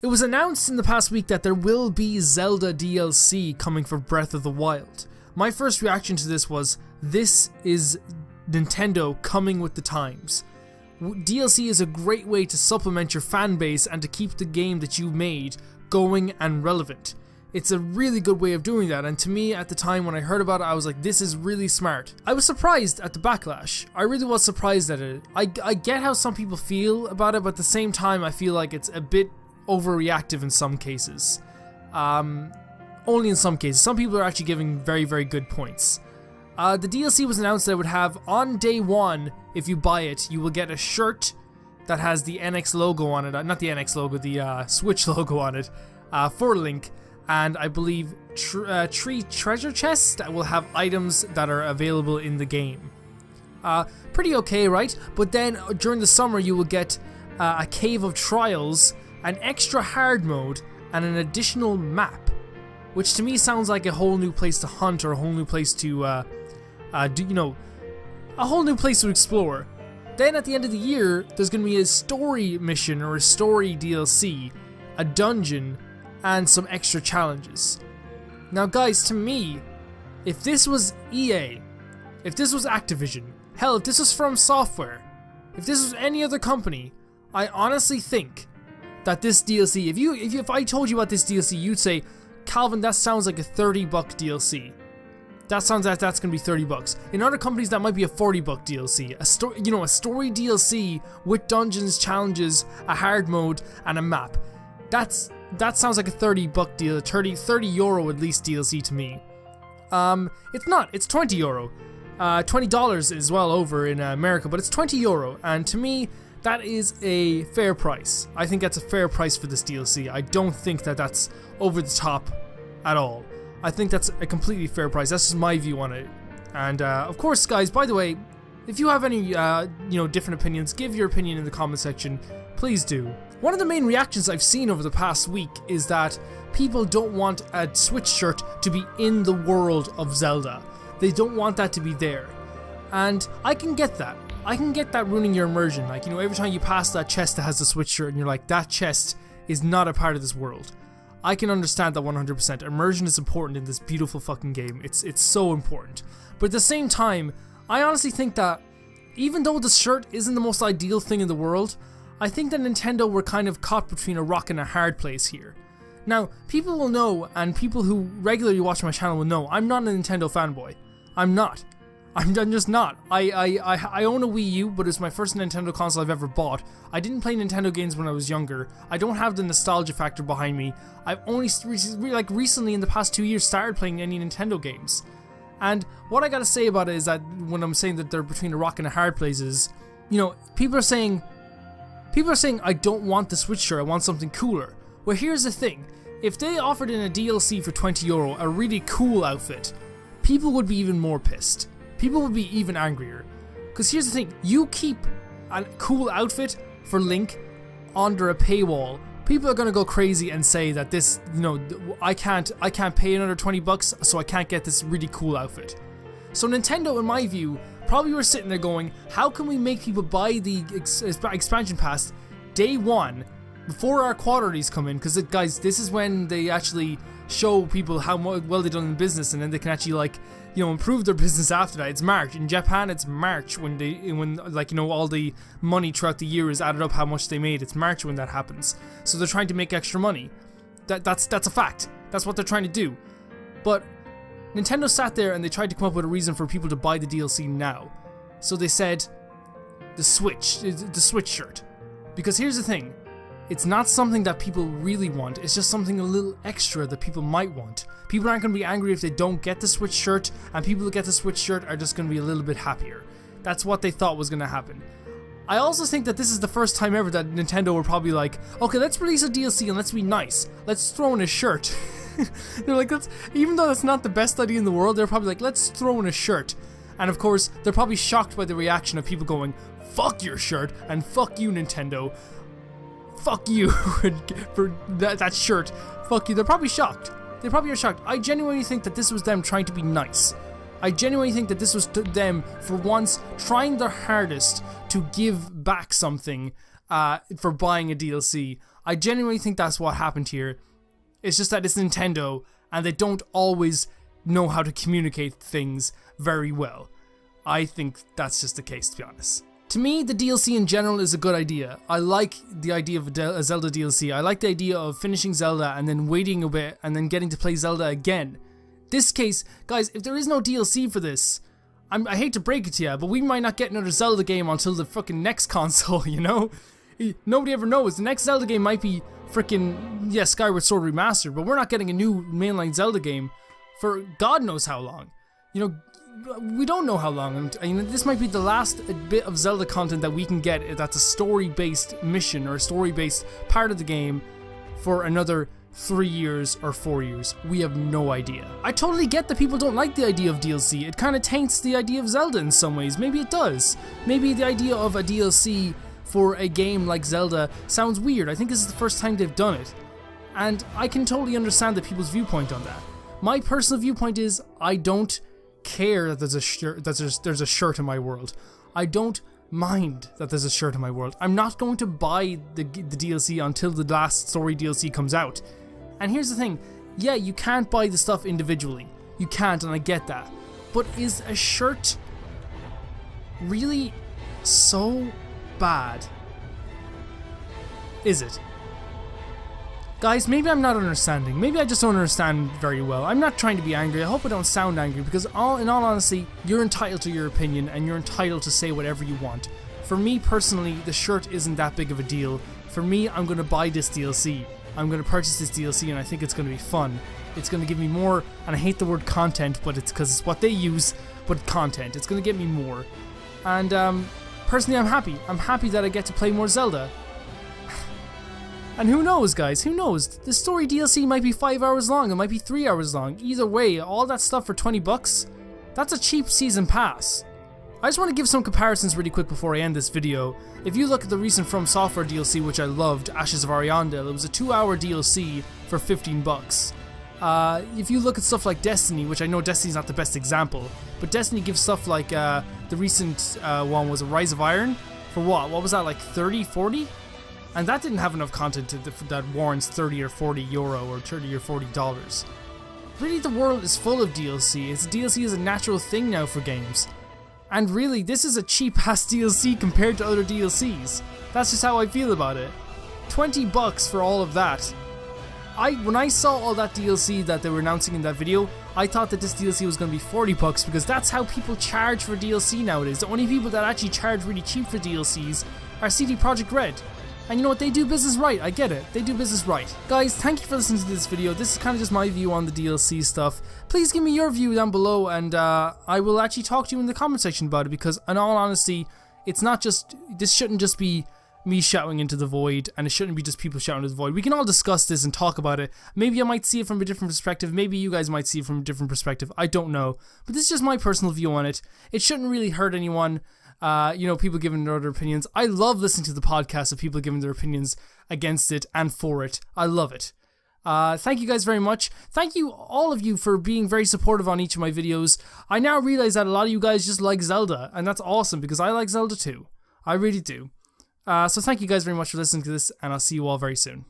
It was announced in the past week that there will be Zelda DLC coming for Breath of the Wild. My first reaction to this was, this is Nintendo coming with the times. DLC is a great way to supplement your fan base and to keep the game that you made going and relevant. It's a really good way of doing that, and to me at the time when I heard about it, I was like, this is really smart. I was surprised at the backlash. I really was surprised at it. I get how some people feel about it, but at the same time I feel like it's a bit overreactive in some cases. Only in some cases. Some people are actually giving very, very good points. The DLC was announced that it would have, on day one, if you buy it, you will get a shirt that has the NX logo on it, not the NX logo, the Switch logo on it, for Link, and I believe 3 treasure chests that will have items that are available in the game. Pretty okay, right? But then during the summer you will get a Cave of Trials, an extra hard mode, and an additional map, which to me sounds like a whole new place to hunt, or a whole new place to a whole new place to explore. Then at the end of the year, there's going to be a story mission or a story DLC, a dungeon, and some extra challenges. Now guys, to me, if this was EA, if this was Activision, hell, if this was From Software, if this was any other company, I honestly think that this DLC, if I told you about this DLC, you'd say, Calvin, that sounds like a $30 DLC. That sounds like that's gonna be $30. In other companies, that might be a $40 DLC. A story DLC with dungeons, challenges, a hard mode, and a map. That sounds like a $30 deal, 30 euro at least DLC to me. It's not. It's 20 euro. $20 is well over in America, but it's 20 euro, and to me, that is a fair price. I think that's a fair price for this DLC. I don't think that that's over the top at all. I think that's a completely fair price. That's just my view on it. And of course, guys, by the way, if you have any different opinions, give your opinion in the comment section. Please do. One of the main reactions I've seen over the past week is that people don't want a Switch shirt to be in the world of Zelda. They don't want that to be there. And I can get that. I can get that ruining your immersion. Like, every time you pass that chest that has the Switch shirt and you're like, that chest is not a part of this world. I can understand that 100%. Immersion is important in this beautiful fucking game. It's so important. But at the same time, I honestly think that even though the shirt isn't the most ideal thing in the world, I think that Nintendo were kind of caught between a rock and a hard place here. Now, people will know, and people who regularly watch my channel will know, I'm not a Nintendo fanboy. I'm not. I'm just not. I own a Wii U, but it's my first Nintendo console I've ever bought. I didn't play Nintendo games when I was younger. I don't have the nostalgia factor behind me. I've only recently in the past 2 years started playing any Nintendo games. And what I gotta say about it is that when I'm saying that they're between a rock and a hard place is, people are saying I don't want the Switch shirt, I want something cooler. Well, here's the thing. If they offered in a DLC for 20 euro a really cool outfit, people would be even more pissed. People would be even angrier. Because here's the thing, you keep a cool outfit for Link under a paywall, people are gonna go crazy and say that this, I can't pay another $20, so I can't get this really cool outfit. So Nintendo, in my view, probably were sitting there going, how can we make people buy the expansion pass day one before our quarterlies come in? Because guys, this is when they actually show people how well they've done in business, and then they can actually improve their business after that. It's March. In Japan, it's March when all the money throughout the year is added up, how much they made. It's March when that happens. So they're trying to make extra money. That's a fact. That's what they're trying to do. But Nintendo sat there and they tried to come up with a reason for people to buy the DLC now. So they said the Switch shirt. Because here's the thing. It's not something that people really want, it's just something a little extra that people might want. People aren't going to be angry if they don't get the Switch shirt, and people who get the Switch shirt are just going to be a little bit happier. That's what they thought was going to happen. I also think that this is the first time ever that Nintendo were probably like, okay, let's release a DLC and let's be nice. Let's throw in a shirt. They're like, even though that's not the best idea in the world, they're probably like, let's throw in a shirt. And of course, they're probably shocked by the reaction of people going, fuck your shirt, and fuck you, Nintendo. Fuck you for that shirt. Fuck you. They're probably shocked. They probably are shocked. I genuinely think that this was them trying to be nice. I genuinely think that this was them, for once, trying their hardest to give back something for buying a DLC. I genuinely think that's what happened here. It's just that it's Nintendo and they don't always know how to communicate things very well. I think that's just the case, to be honest. To me, the DLC in general is a good idea. I like the idea of a Zelda DLC. I like the idea of finishing Zelda and then waiting a bit and then getting to play Zelda again. This case, guys, if there is no DLC for this, I hate to break it to you, but we might not get another Zelda game until the fucking next console, you know? Nobody ever knows. The next Zelda game might be freaking, yeah, Skyward Sword Remastered, but we're not getting a new mainline Zelda game for God knows how long. You know, we don't know how long, and I mean, this might be the last bit of Zelda content that we can get that's a story-based mission or a story-based part of the game for another 3 years or 4 years. We have no idea. I totally get that people don't like the idea of DLC. It kind of taints the idea of Zelda in some ways. Maybe it does. Maybe the idea of a DLC for a game like Zelda sounds weird. I think this is the first time they've done it. And I can totally understand the people's viewpoint on that. My personal viewpoint is I don't care that there's a shirt in my world. I don't mind that there's a shirt in my world. I'm not going to buy the DLC until the last story DLC comes out. And here's the thing, yeah, you can't buy the stuff individually. You can't, and I get that. But is a shirt really so bad? Is it? Guys, maybe I'm not understanding. Maybe I just don't understand very well. I'm not trying to be angry. I hope I don't sound angry, because in all honesty, you're entitled to your opinion and you're entitled to say whatever you want. For me personally, the shirt isn't that big of a deal. For me, I'm going to buy this DLC. I'm going to purchase this DLC and I think it's going to be fun. It's going to give me more, and I hate the word content, but it's because it's what they use, but content. It's going to get me more. And personally, I'm happy. I'm happy that I get to play more Zelda. And who knows, guys, who knows? The story DLC might be 5 hours long, it might be 3 hours long. Either way, all that stuff for 20 bucks, that's a cheap season pass. I just want to give some comparisons really quick before I end this video. If you look at the recent From Software DLC, which I loved, Ashes of Ariandel, it was a 2-hour DLC for 15 bucks. If you look at stuff like Destiny, which I know Destiny's not the best example, but Destiny gives stuff like the recent one was a Rise of Iron for what? What was that, like 30, 40? And that didn't have enough content that warrants 30 or 40 euro or 30 or 40 dollars. Really, the world is full of DLC. DLC is a natural thing now for games. And really, this is a cheap-ass DLC compared to other DLCs. That's just how I feel about it. 20 bucks for all of that. When I saw all that DLC that they were announcing in that video, I thought that this DLC was going to be 40 bucks because that's how people charge for DLC nowadays. The only people that actually charge really cheap for DLCs are CD Projekt Red. And you know what, they do business right, I get it, they do business right. Guys, thank you for listening to this video. This is kind of just my view on the DLC stuff. Please give me your view down below, and I will actually talk to you in the comment section about it, because in all honesty, it's not just, this shouldn't just be me shouting into the void, and it shouldn't be just people shouting into the void. We can all discuss this and talk about it. Maybe I might see it from a different perspective, maybe you guys might see it from a different perspective, I don't know. But this is just my personal view on it. It shouldn't really hurt anyone. You know, people giving their other opinions. I love listening to the podcast of people giving their opinions against it and for it. I love it. Thank you guys very much. Thank you, all of you, for being very supportive on each of my videos. I now realize that a lot of you guys just like Zelda, and that's awesome because I like Zelda too. I really do. So thank you guys very much for listening to this, and I'll see you all very soon.